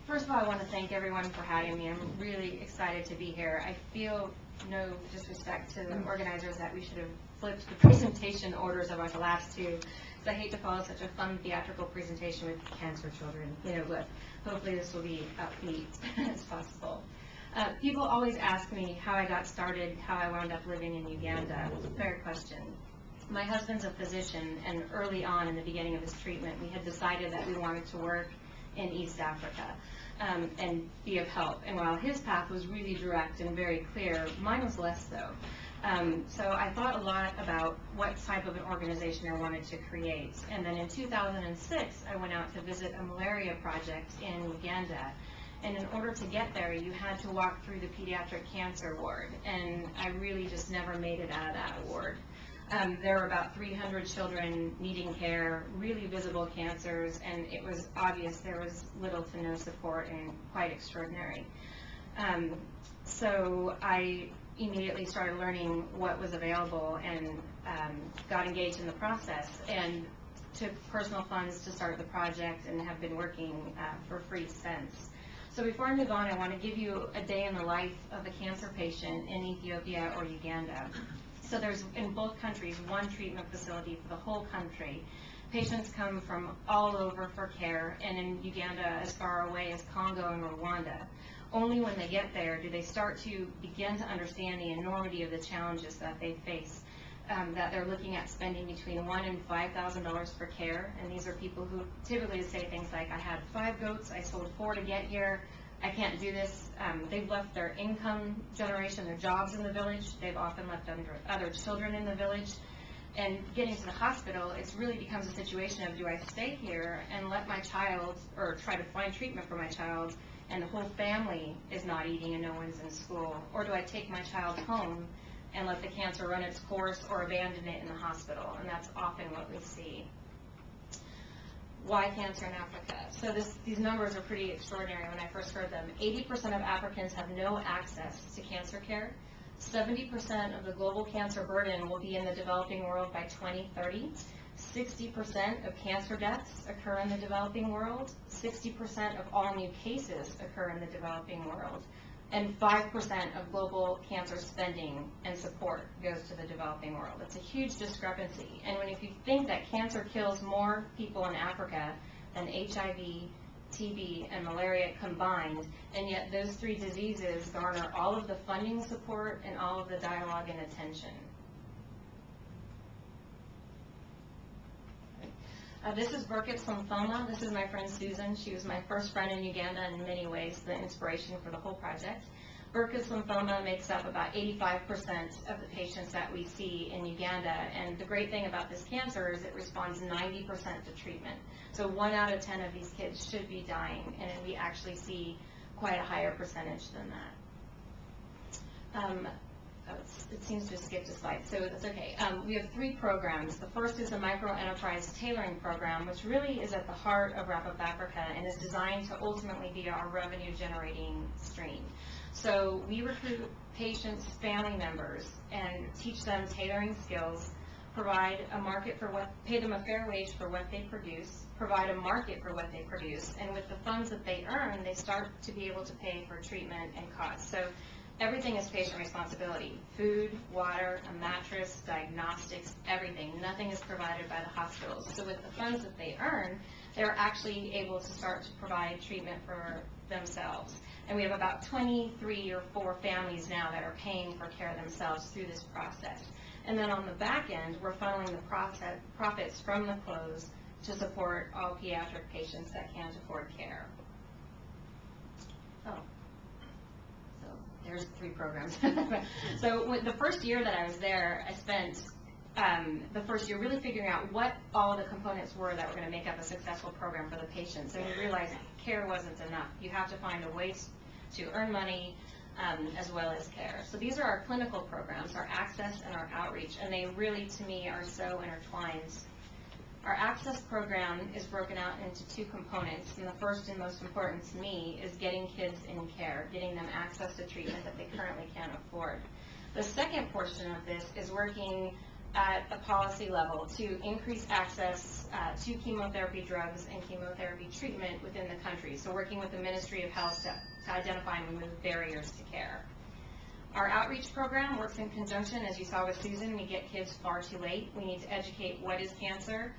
First of all, I want to thank everyone for having me. I'm really excited to be here. I feel no disrespect to the organizers that we should have flipped the presentation orders of our last two, because I hate to follow such a fun theatrical presentation with cancer children, but hopefully this will be upbeat as possible. People always ask me how I got started, how I wound up living in Uganda. It's a fair question. My husband's a physician, and early on in the beginning of his treatment, we had decided that we wanted to work in East Africa and be of help. And while his path was really direct and very clear, mine was less so. So I thought a lot about what type of an organization I wanted to create. And then in 2006, I went out to visit a malaria project in Uganda. And in order to get there, you had to walk through the pediatric cancer ward. And I really just never made it out of that ward. There were about 300 children needing care, really visible cancers, and it was obvious there was little to no support and quite extraordinary. So I immediately started learning what was available and got engaged in the process and took personal funds to start the project and have been working for free since. So before I move on, I want to give you a day in the life of a cancer patient in Ethiopia or Uganda. So there's, in both countries, one treatment facility for the whole country. Patients come from all over for care, and in Uganda, as far away as Congo and Rwanda. Only when they get there do they start to begin to understand the enormity of the challenges that they face, that they're looking at spending between $1,000 and $5,000 for care, and these are people who typically say things like, I had 5 goats, I sold 4 to get here, I can't do this. They've left their income generation, their jobs in the village. They've often left other children in the village. And getting to the hospital, it really becomes a situation of, do I stay here and let my child, or try to find treatment for my child, and the whole family is not eating and no one's in school? Or do I take my child home and let the cancer run its course, or abandon it in the hospital? And that's often what we see. Why cancer in Africa? So these numbers are pretty extraordinary when I first heard them. 80% of Africans have no access to cancer care. 70% of the global cancer burden will be in the developing world by 2030. 60% of cancer deaths occur in the developing world. 60% of all new cases occur in the developing world. And 5% of global cancer spending and support goes to the developing world. It's a huge discrepancy. And if you think that cancer kills more people in Africa than HIV, TB, and malaria combined, and yet those 3 diseases garner all of the funding support and all of the dialogue and attention. This is Burkitt's lymphoma. This is my friend Susan. She was my first friend in Uganda, and in many ways the inspiration for the whole project. Burkitt's lymphoma makes up about 85% of the patients that we see in Uganda, and the great thing about this cancer is it responds 90% to treatment. So 1 out of 10 of these kids should be dying, and we actually see quite a higher percentage than that. It seems to have skipped a slide, so that's okay. We have 3 programs. The first is the micro-enterprise tailoring program, which really is at the heart of Wrap Up Africa and is designed to ultimately be our revenue-generating stream. So we recruit patients, family members, and teach them tailoring skills, provide a market for pay them a fair wage for what they produce, provide a market for what they produce, and with the funds that they earn, they start to be able to pay for treatment and costs. So everything is patient responsibility. Food, water, a mattress, diagnostics, everything. Nothing is provided by the hospitals. So with the funds that they earn, they're actually able to start to provide treatment for themselves. And we have about 23 or 4 families now that are paying for care themselves through this process. And then on the back end, we're funneling the profits from the close to support all pediatric patients that can't afford care. Oh. There's 3 programs. So the first year that I was there, I spent the first year really figuring out what all the components were that were going to make up a successful program for the patients. And we realized care wasn't enough. You have to find a way to earn money as well as care. So these are our clinical programs, our access and our outreach, and they really, to me, are so intertwined. Our access program is broken out into 2 components, and the first and most important to me is getting kids in care, getting them access to treatment that they currently can't afford. The second portion of this is working at a policy level to increase access to chemotherapy drugs and chemotherapy treatment within the country. So working with the Ministry of Health to identify and remove barriers to care. Our outreach program works in conjunction, as you saw with Susan. We get kids far too late. We need to educate what is cancer,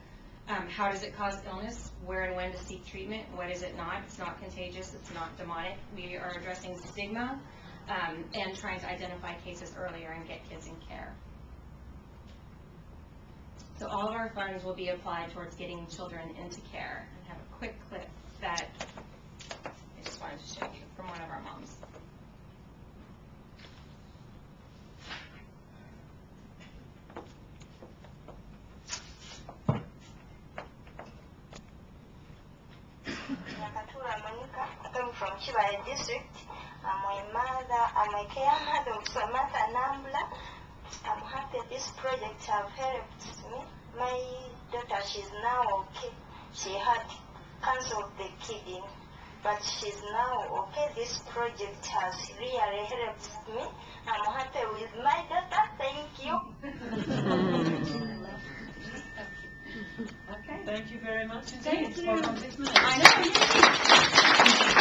how does it cause illness, where and when to seek treatment, what is it not. It's not contagious, it's not demonic. We are addressing stigma and trying to identify cases earlier and get kids in care. So all of our funds will be applied towards getting children into care. I have a quick clip that I just wanted to show you from one of our moms. I'm from Chibale district. I'm a mother, I'm a care mother of Samantha Nambla. I'm happy this project have helped me. My daughter, she's now okay. She had cancer of the kidney, but she's now okay. This project has really helped me. I'm happy with my daughter. Thank you. Okay. Thank you very much. Thank you. For 6 minutes. I know.